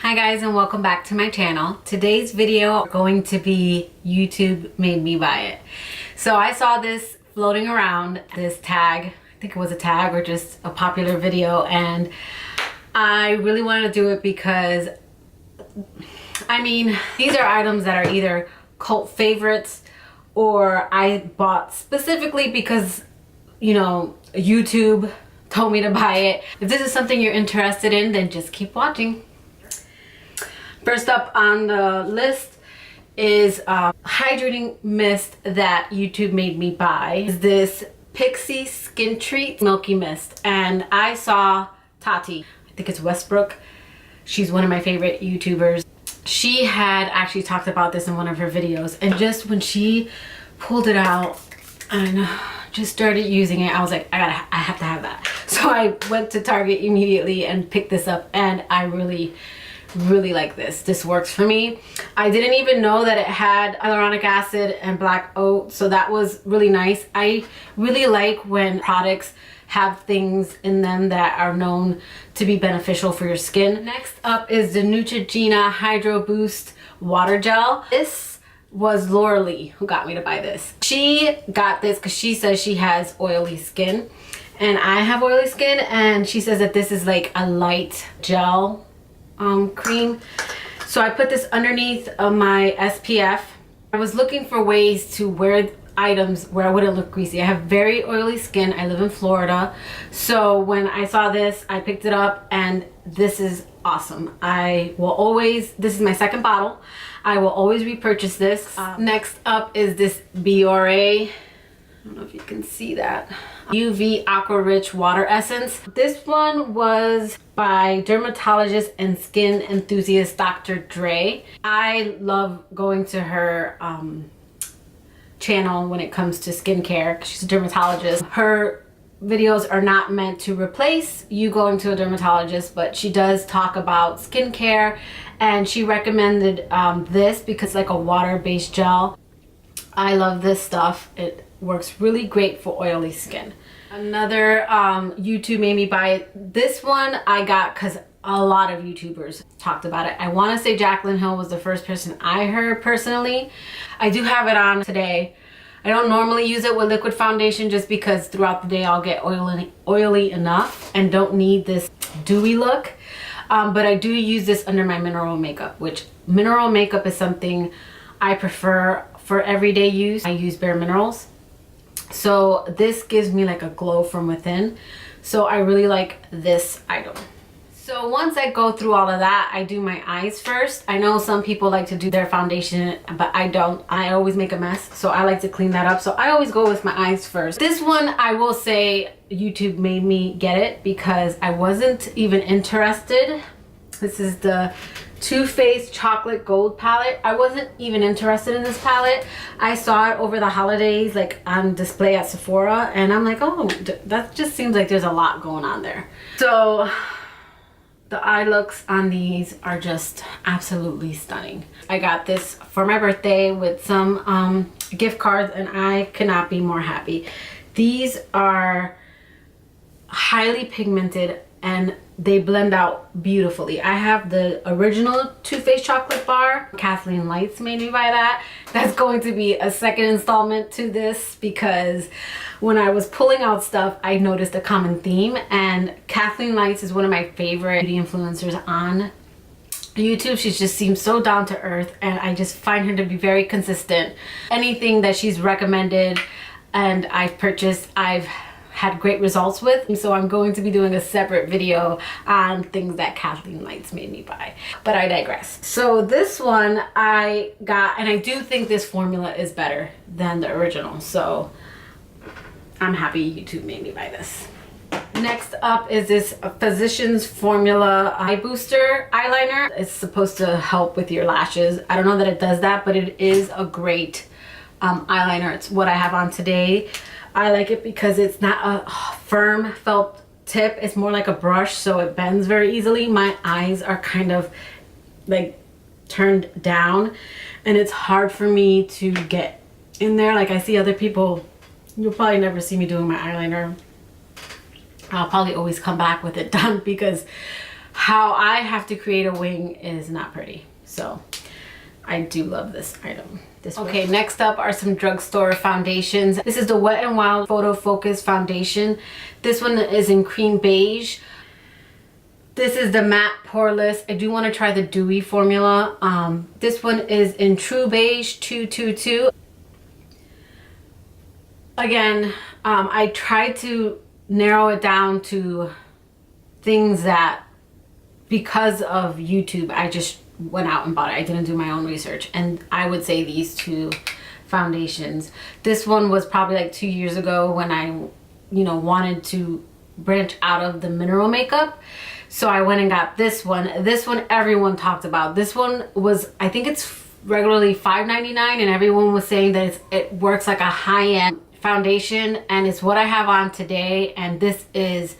Hi guys, and welcome back to my channel. Today's video is going to be YouTube made me buy it. So I saw this floating around, this tag, I think it was a tag or just a popular video, and I really wanted to do it because I mean, these are items that are either cult favorites or I bought specifically because, you know, YouTube told me to buy it. If this is something you're interested in, then just keep watching. First up on the list is hydrating mist that YouTube made me buy. Is this Pixie Skin Treat Milky Mist, and I saw Tati, I think it's Westbrook, she's one of my favorite YouTubers. She had actually talked about this in one of her videos, and just when she pulled it out and just started using it, I was like, I have to have that. So I went to Target immediately and picked this up, and I really like this. This works for me. I didn't even know that it had hyaluronic acid and black oat, so that was really nice. I really like when products have things in them that are known to be beneficial for your skin. Next up is the Neutrogena Hydro Boost Water Gel. This was Laura Lee who got me to buy this. She got this because she says she has oily skin, and I have oily skin, and she says that this is like a light gel cream. So I put this underneath my SPF. I was looking for ways to wear items where I wouldn't look greasy. I have very oily skin. I live in Florida. So when I saw this, I picked it up, and this is awesome. I will always, this is my second bottle. I will always repurchase this. Next up is this Biore, I don't know if you can see that, UV Aqua Rich Water Essence. This one was by dermatologist and skin enthusiast Dr. Dre. I love going to her channel when it comes to skincare because she's a dermatologist. Her videos are not meant to replace you going to a dermatologist, but she does talk about skincare, and she recommended this because it's like a water-based gel. I love this stuff. It works really great for oily skin. Another YouTube made me buy it. This one I got because a lot of YouTubers talked about it. I want to say Jaclyn Hill was the first person I heard personally. I do have it on today. I don't normally use it with liquid foundation just because throughout the day I'll get oily enough and don't need this dewy look. But I do use this under my mineral makeup, which mineral makeup is something I prefer for everyday use. I use Bare Minerals. So this gives me like a glow from within. So I really like this item. So once I go through all of that, I do my eyes first. I know some people like to do their foundation, but I don't. I always make a mess, so I like to clean that up. So I always go with my eyes first. This one, I will say YouTube made me get it because I wasn't even interested. This is the Too Faced Chocolate Gold palette. I wasn't even interested in this palette. I saw it over the holidays like on display at Sephora, and I'm like, oh, that just seems like there's a lot going on there. So the eye looks on these are just absolutely stunning. I got this for my birthday with some gift cards, and I could not be more happy. These are highly pigmented and they blend out beautifully. I have the original Too Faced chocolate bar. Kathleen Lights made me buy that. That's going to be a second installment to this because when I was pulling out stuff, I noticed a common theme, and Kathleen Lights is one of my favorite beauty influencers on YouTube. She just seems so down to earth, and I just find her to be very consistent. Anything that she's recommended and I've purchased, I've had great results with. So I'm going to be doing a separate video on things that Kathleen Lights made me buy, but I digress. So this one I got, and I do think this formula is better than the original, so I'm happy YouTube made me buy this. Next up is this Physicians Formula Eye Booster eyeliner. It's supposed to help with your lashes. I don't know that it does that, but it is a great eyeliner. It's what I have on today. I like it because it's not a firm felt tip. It's more like a brush, so it bends very easily. My eyes are kind of like turned down, and it's hard for me to get in there. Like I see other people, you'll probably never see me doing my eyeliner. I'll probably always come back with it done because how I have to create a wing is not pretty. So I do love this item. Okay, next up are some drugstore foundations. This is the Wet n Wild Photo Focus Foundation. This one is in cream beige. This is the matte poreless. I do want to try the dewy formula. This one is in true beige 222. Again, I tried to narrow it down to things that, because of YouTube, I just went out and bought it. I didn't do my own research, and I would say these two foundations. This one was probably like 2 years ago when I, you know, wanted to branch out of the mineral makeup. So I went and got this one. This one everyone talked about. This one was, I think it's regularly $5.99, and everyone was saying that it works like a high-end foundation, and it's what I have on today. And this is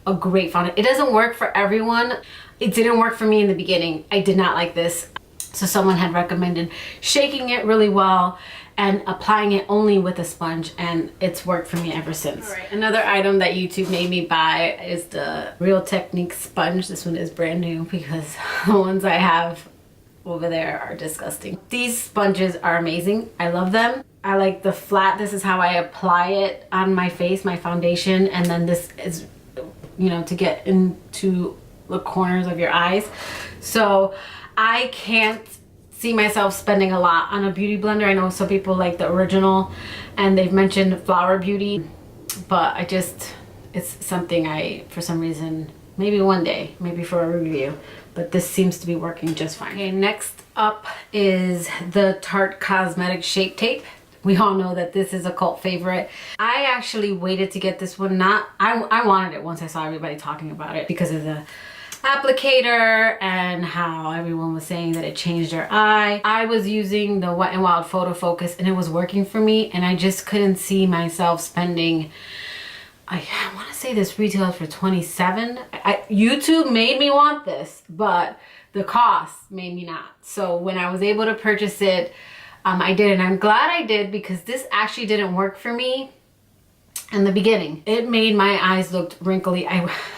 a great foundation. It doesn't work for everyone. It didn't work for me in the beginning. I did not like this. So someone had recommended shaking it really well and applying it only with a sponge, and it's worked for me ever since. All right, another item that YouTube made me buy is the Real Technique sponge. This one is brand new because the ones I have over there are disgusting. These sponges are amazing. I love them. I like the flat. This is how I apply it on my face, my foundation, and then this is, you know, to get into the corners of your eyes. So I can't see myself spending a lot on a beauty blender. I know some people like the original, and they've mentioned Flower Beauty, but it's something I, for some reason, maybe one day, maybe for a review, but this seems to be working just fine. Okay, next up is the Tarte Cosmetics Shape Tape. We all know that this is a cult favorite. I actually waited to get this one. I wanted it once I saw everybody talking about it because of the applicator and how everyone was saying that it changed their eye. I was using the Wet n Wild Photo Focus, and it was working for me, and I just couldn't see myself spending, I want to say this retailed for $27. YouTube made me want this, but the cost made me not. So when I was able to purchase it, I did, and I'm glad I did, because this actually didn't work for me in the beginning. It made my eyes look wrinkly.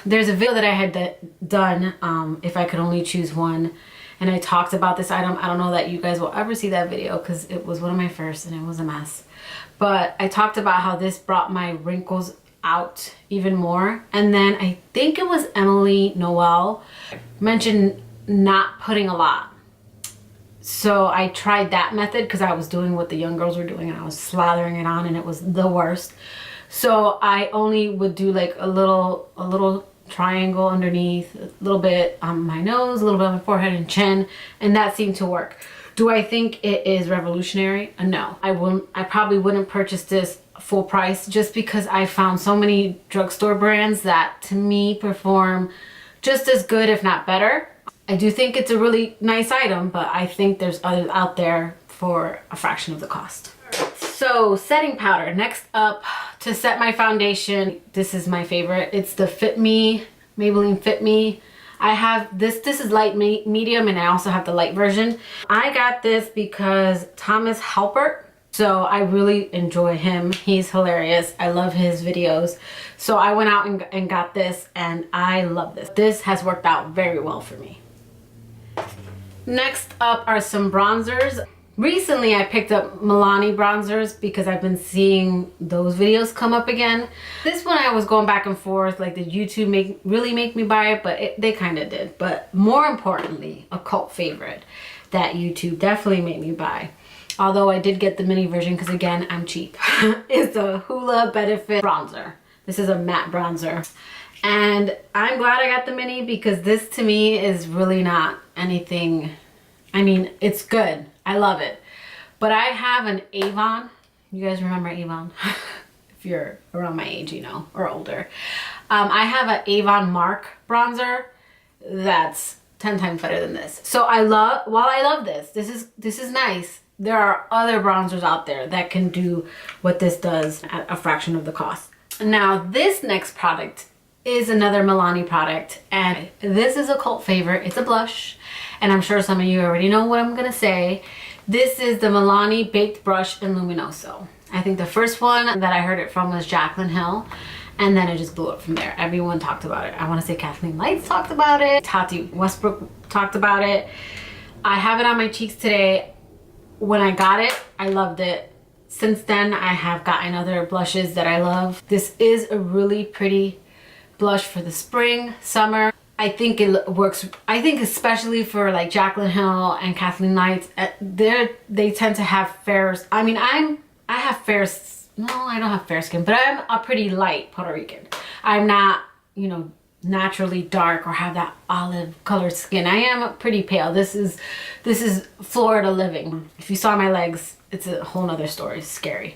There's a video that I had done, if I could only choose one, and I talked about this item. I don't know that you guys will ever see that video because it was one of my first and it was a mess. But I talked about how this brought my wrinkles out even more. And then I think it was Emily Noel mentioned not putting a lot. So I tried that method because I was doing what the young girls were doing, and I was slathering it on, and it was the worst. So I only would do like a little triangle underneath, a little bit on my nose, a little bit on my forehead and chin, and that seemed to work. Do I think it is revolutionary? No. I probably wouldn't purchase this full price, just because I found so many drugstore brands that to me perform just as good, if not better. I do think it's a really nice item, but I think there's others out there for a fraction of the cost. So setting powder. Next up, to set my foundation, this is my favorite. It's the Fit Me, Maybelline Fit Me. I have this is light medium, and I also have the light version. I got this because Thomas Halpert, so I really enjoy him. He's hilarious. I love his videos. So I went out and got this, and I love this. This has worked out very well for me. Next up are some bronzers. Recently I picked up Milani bronzers because I've been seeing those videos come up again. This one I was going back and forth, like, did YouTube really make me buy it? But they kind of did. But more importantly, a cult favorite that YouTube definitely made me buy, although I did get the mini version because, again, I'm cheap, is the Hoola Benefit bronzer. This is a matte bronzer. And I'm glad I got the mini because this to me is really not anything. I mean, it's good. I love it. But I have an Avon. You guys remember Avon? If you're around my age, you know, or older. I have an Avon Mark bronzer that's 10 times better than this. So while I love this, this is nice. There are other bronzers out there that can do what this does at a fraction of the cost. Now, this next product is another Milani product, and this is a cult favorite. It's a blush, and I'm sure some of you already know what I'm gonna say. This is the Milani Baked Brush in Luminoso. I think the first one that I heard it from was Jaclyn Hill, and then it just blew up from there. Everyone talked about it. I want to say Kathleen Lights talked about it. Tati Westbrook talked about it. I have it on my cheeks today. When I got it, I loved it. Since then, I have gotten other blushes that I love. This is a really pretty blush for the spring, summer. I think it works. I think especially for like Jaclyn Hill and Kathleen Lights, they tend to have fair. I mean, I have fair. No, I don't have fair skin, but I'm a pretty light Puerto Rican. I'm not, you know, naturally dark or have that olive colored skin. I am pretty pale. This is Florida living. If you saw my legs, it's a whole nother story. It's scary.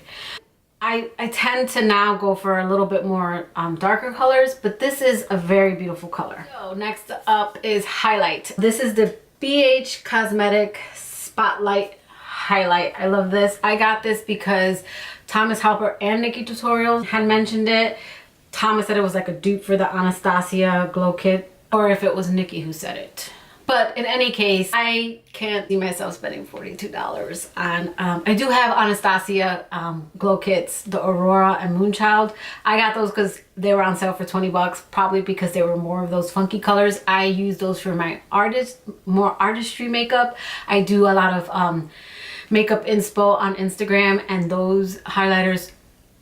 I tend to now go for a little bit more darker colors, but this is a very beautiful color. So next up is highlight. This is the BH Cosmetic Spotlight Highlight. I love this. I got this because Thomas Halper and Nikki Tutorials had mentioned it. Thomas said it was like a dupe for the Anastasia Glow Kit, or if it was Nikki who said it. But in any case, I can't see myself spending $42 on, I do have Anastasia Glow Kits, the Aurora and Moonchild. I got those because they were on sale for 20 bucks, probably because they were more of those funky colors. I use those for my more artistry makeup. I do a lot of makeup inspo on Instagram, and those highlighters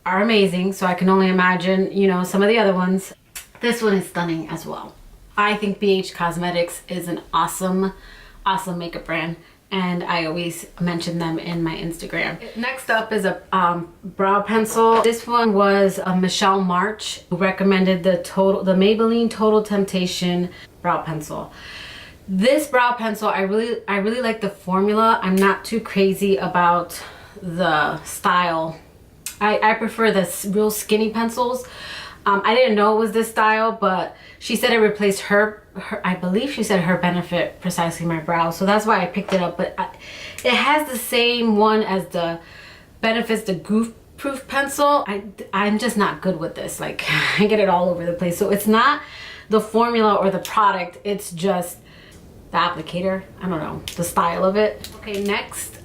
are amazing. So I can only imagine, you know, some of the other ones. This one is stunning as well. I think BH Cosmetics is an awesome makeup brand, and I always mention them in my Instagram. Next up is a brow pencil. This one was Michelle March, who recommended the Maybelline Total Temptation brow pencil. This brow pencil, I really like the formula. I'm not too crazy about the style. I prefer the real skinny pencils. I didn't know it was this style, but she said it replaced her I believe she said her Benefit Precisely My Brow, so that's why I picked it up. But it has the same one as the Benefit's the Goof Proof pencil. I'm just not good with this. Like, I get it all over the place. So it's not the formula or the product, it's just the applicator. I don't know, the style of it. Okay, next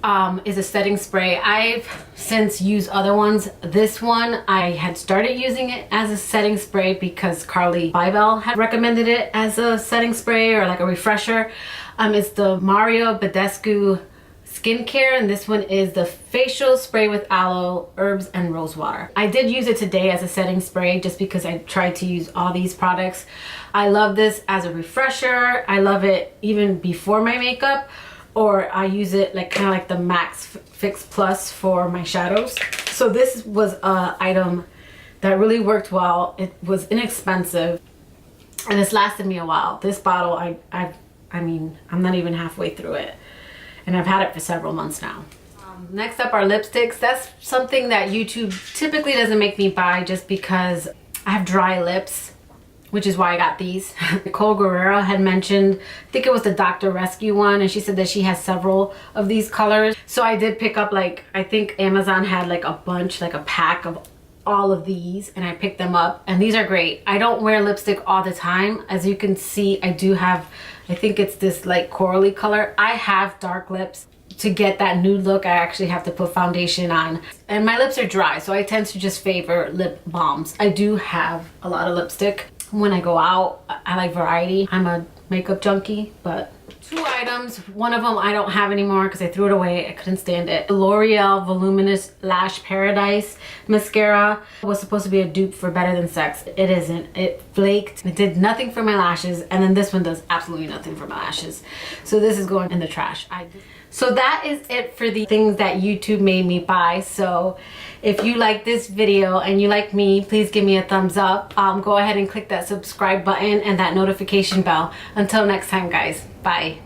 is a setting spray. I've since used other ones. This one, I had started using it as a setting spray because Carly Bybel had recommended it as a setting spray or like a refresher. It's the Mario Badescu Skincare, and this one is the facial spray with aloe, herbs, and rose water. I did use it today as a setting spray just because I tried to use all these products. I love this as a refresher. I love it even before my makeup, or I use it like kind of like the Max Fix Plus for my shadows. So this was an item that really worked well. It was inexpensive, and it's lasted me a while. This bottle, I mean, I'm not even halfway through it, and I've had it for several months now. Next up are lipsticks. That's something that YouTube typically doesn't make me buy just because I have dry lips, which is why I got these. Nicole Guerrero had mentioned, I think it was the Dr. Rescue one, and she said that she has several of these colors. So I did pick up, like, I think Amazon had like a bunch, like a pack of all of these, and I picked them up, and these are great. I don't wear lipstick all the time. As you can see, I do have, I think it's this light corally color. I have dark lips. To get that nude look, I actually have to put foundation on, and my lips are dry, so I tend to just favor lip balms. I do have a lot of lipstick. When I go out, I like variety. I'm a makeup junkie, but two items. One of them I don't have anymore because I threw it away. I couldn't stand it. The L'Oreal Voluminous Lash Paradise mascara was supposed to be a dupe for Better Than Sex. It isn't. It flaked. It did nothing for my lashes, and then this one does absolutely nothing for my lashes. So this is going in the trash. So that is it for the things that YouTube made me buy. So if you like this video and you like me, please give me a thumbs up. Go ahead and click that subscribe button and that notification bell. Until next time, guys. Bye.